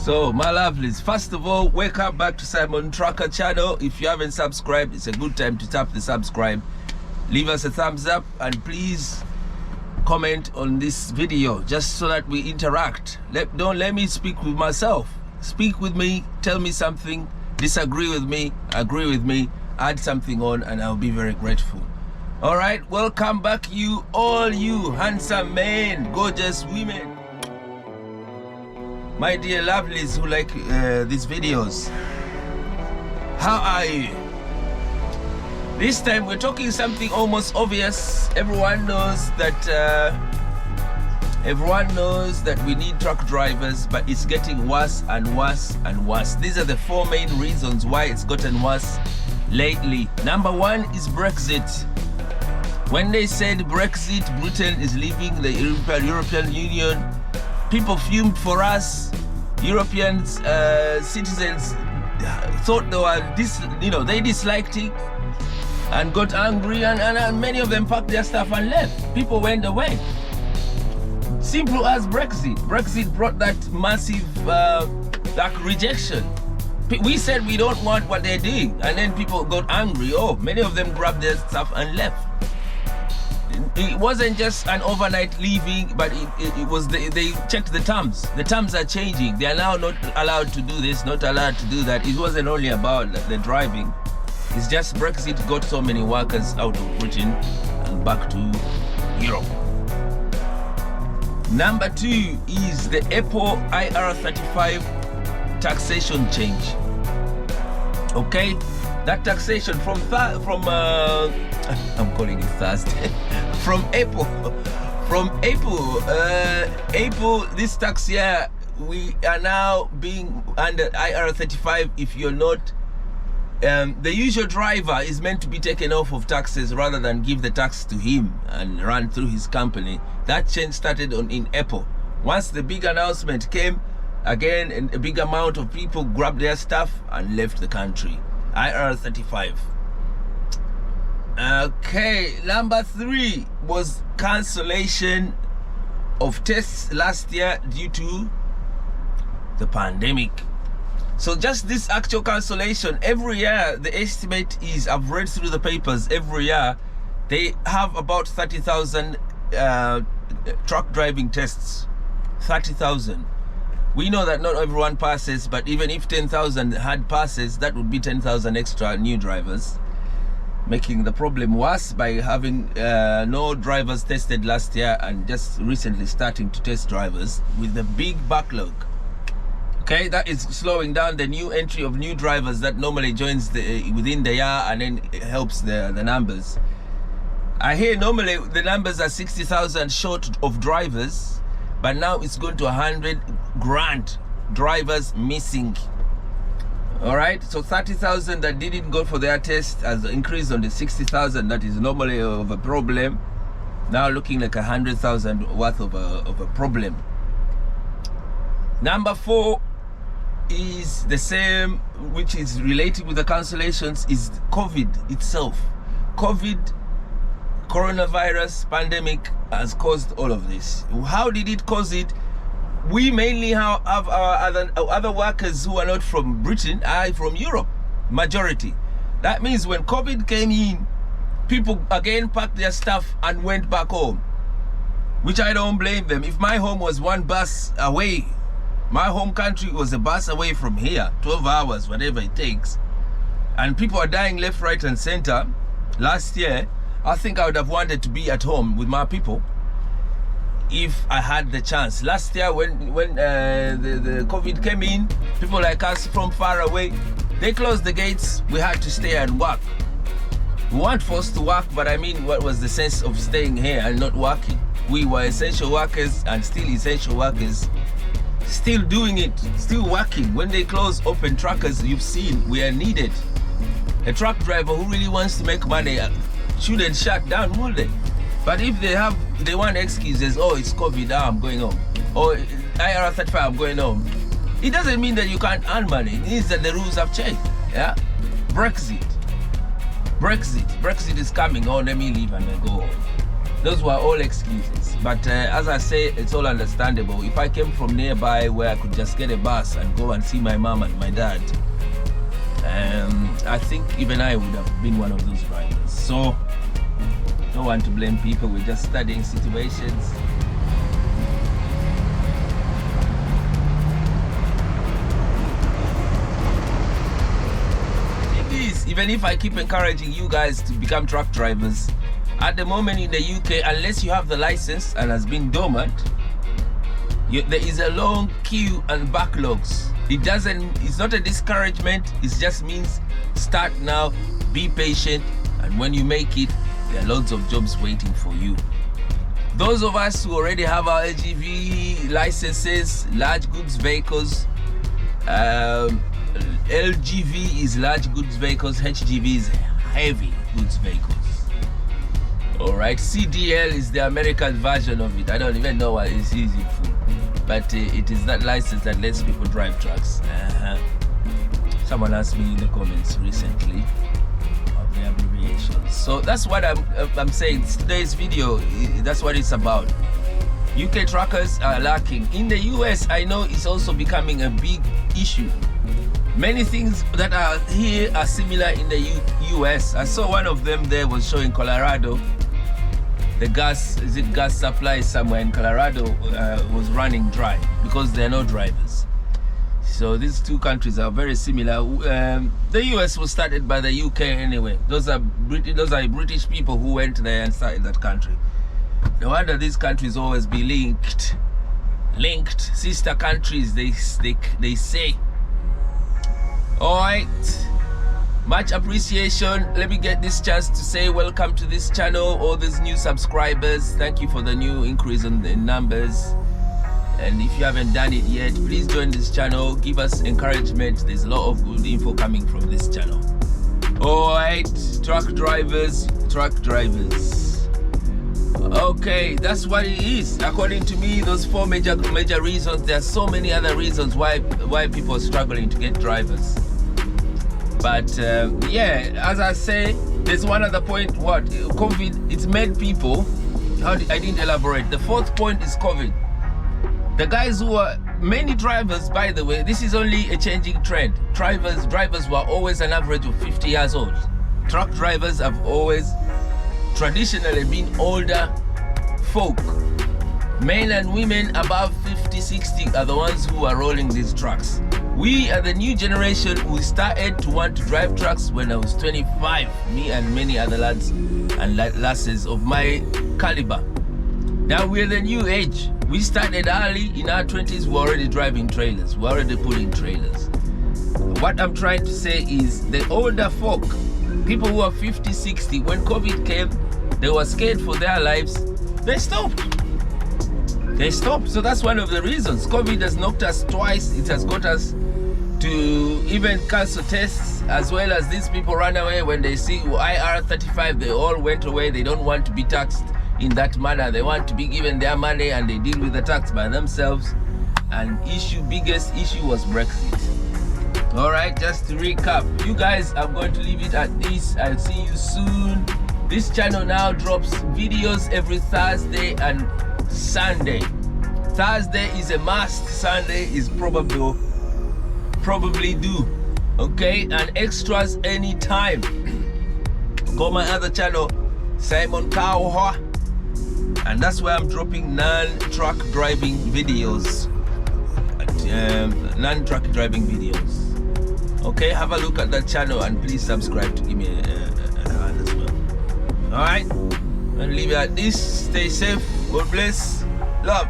So, my lovelies, first of all, welcome back to Simon Tracker channel. If you haven't subscribed, it's a good time to tap the subscribe. Leave us a thumbs up and please comment on this video just so that we interact. Don't let me speak with myself. Speak with me, tell me something, disagree with me, agree with me, add something on, and I'll be very grateful. All right, welcome back, all you handsome men, gorgeous women, my dear lovelies who like these videos. How are you? This time we're talking something almost obvious. Everyone knows that we need truck drivers, but it's getting worse and worse and worse. These are the four main reasons why it's gotten worse lately. Number one is Brexit. When they said Brexit, Britain is leaving the European Union, people fumed for us. Europeans, citizens thought they were they disliked it and got angry, and many of them packed their stuff and left. People went away. Simple as Brexit. Brexit brought that massive rejection. We said we don't want what they're doing, and then people got angry. Oh, many of them grabbed their stuff and left. It wasn't just an overnight leaving, but it was they checked the terms. The terms are changing. They are now not allowed to do this, not allowed to do that. It wasn't only about the driving. It's just Brexit got so many workers out of Britain and back to Europe. Number two is the Apple IR35 taxation change. Okay, that taxation from I'm calling it Thursday. From April, this tax year, we are now being under IR35. If you're not, the usual driver is meant to be taken off of taxes rather than give the tax to him and run through his company. That change started in April. Once the big announcement came, again, and a big amount of people grabbed their stuff and left the country. IR35. Okay, number three was cancellation of tests last year due to the pandemic. So just this actual cancellation, every year the estimate is, I've read through the papers, every year they have about 30,000 truck driving tests. 30,000. We know that not everyone passes, but even if 10,000 had passes, that would be 10,000 extra new drivers, making the problem worse by having no drivers tested last year and just recently starting to test drivers with a big backlog. Okay, that is slowing down the new entry of new drivers that normally joins within the year and then it helps the numbers. I hear normally the numbers are 60,000 short of drivers, but now it's going to 100 grand drivers missing. All right, so 30,000 that didn't go for their test has increased on the 60,000 that is normally of a problem, now looking like 100,000 worth of a problem. Number four is the same, which is related with the cancellations, is COVID itself. COVID, coronavirus pandemic has caused all of this. How did it cause it? We mainly have our other workers who are not from Britain, are from Europe, majority. That means when COVID came in, people again packed their stuff and went back home, which I don't blame them. If my home was one bus away, my home country was a bus away from here, 12 hours, whatever it takes, and people are dying left, right, and center. Last year, I think I would have wanted to be at home with my people if I had the chance. Last year when the COVID came in, people like us from far away, they closed the gates. We had to stay and work. We weren't forced to work, but I mean, what was the sense of staying here and not working? We were essential workers and still essential workers, still doing it, still working. When they close open truckers, you've seen we are needed. A truck driver who really wants to make money shouldn't shut down, will they? But if they want excuses, oh, it's COVID, I'm going home, or IR35, I'm going home, it doesn't mean that you can't earn money. It means that the rules have changed. Yeah, Brexit is coming. Oh, let me leave and then go home. Those were all excuses. But as I say, it's all understandable. If I came from nearby where I could just get a bus and go and see my mom and my dad, I think even I would have been one of those drivers. So, don't want to blame people. We're just studying situations. Even if I keep encouraging you guys to become truck drivers, at the moment in the UK, unless you have the license and has been dormant, there is a long queue and backlogs. It's not a discouragement, it just means start now, be patient, and when you make it, there are loads of jobs waiting for you. Those of us who already have our LGV licenses, large goods vehicles, LGV is large goods vehicles, HGV is heavy goods vehicles. Alright, CDL is the American version of it. I don't even know what it's using for, but it is that license that lets people drive trucks. Someone asked me in the comments recently of the abbreviations. So that's what I'm saying. Today's video, that's what it's about. UK truckers are lacking. In the US, I know it's also becoming a big issue. Many things that are here are similar in the US. I saw one of them there was showing Colorado. The gas supply somewhere in Colorado was running dry because there are no drivers. So these two countries are very similar. The US was started by the UK anyway. Those are British people who went there and started that country. No wonder these countries always be linked, sister countries, they say. All right, much appreciation. Let me get this chance to say welcome to this channel, all these new subscribers. Thank you for the new increase in numbers, and if you haven't done it yet, please join this channel, give us encouragement. There's a lot of good info coming from this channel. All right, truck drivers. Okay, that's what it is. According to me, those four major reasons. There are so many other reasons why people are struggling to get drivers. But yeah, as I say, there's one other point. What COVID? It's made people. I didn't elaborate. The fourth point is COVID. The guys who are many drivers, by the way, this is only a changing trend. Drivers were always an average of 50 years old. Truck drivers have always traditionally been older folk. Men and women above 50, 60 are the ones who are rolling these trucks. We are the new generation who started to want to drive trucks when I was 25, me and many other lads and lasses of my caliber. Now we're the new age. We started early. In our 20s, we're already driving trailers. We're already pulling trailers. What I'm trying to say is the older folk, people who are 50, 60, when COVID came, they were scared for their lives. They stopped. So that's one of the reasons. COVID has knocked us twice. It has got us to even cancel tests, as well as these people run away when they see IR35. They all went away. They don't want to be taxed in that manner. They want to be given their money and they deal with the tax by themselves. And biggest issue was Brexit. All right, just to recap, you guys, I'm going to leave it at this. I'll see you soon. This channel now drops videos every Thursday and Sunday. Thursday is a must. Sunday is probably due. Okay, and extras anytime. Go my other channel, Simon Kauha, and that's where I'm dropping non-truck driving videos. Okay, have a look at that channel and please subscribe to give me a hand as well. All right, and leave it at this. Stay safe. God bless. Love.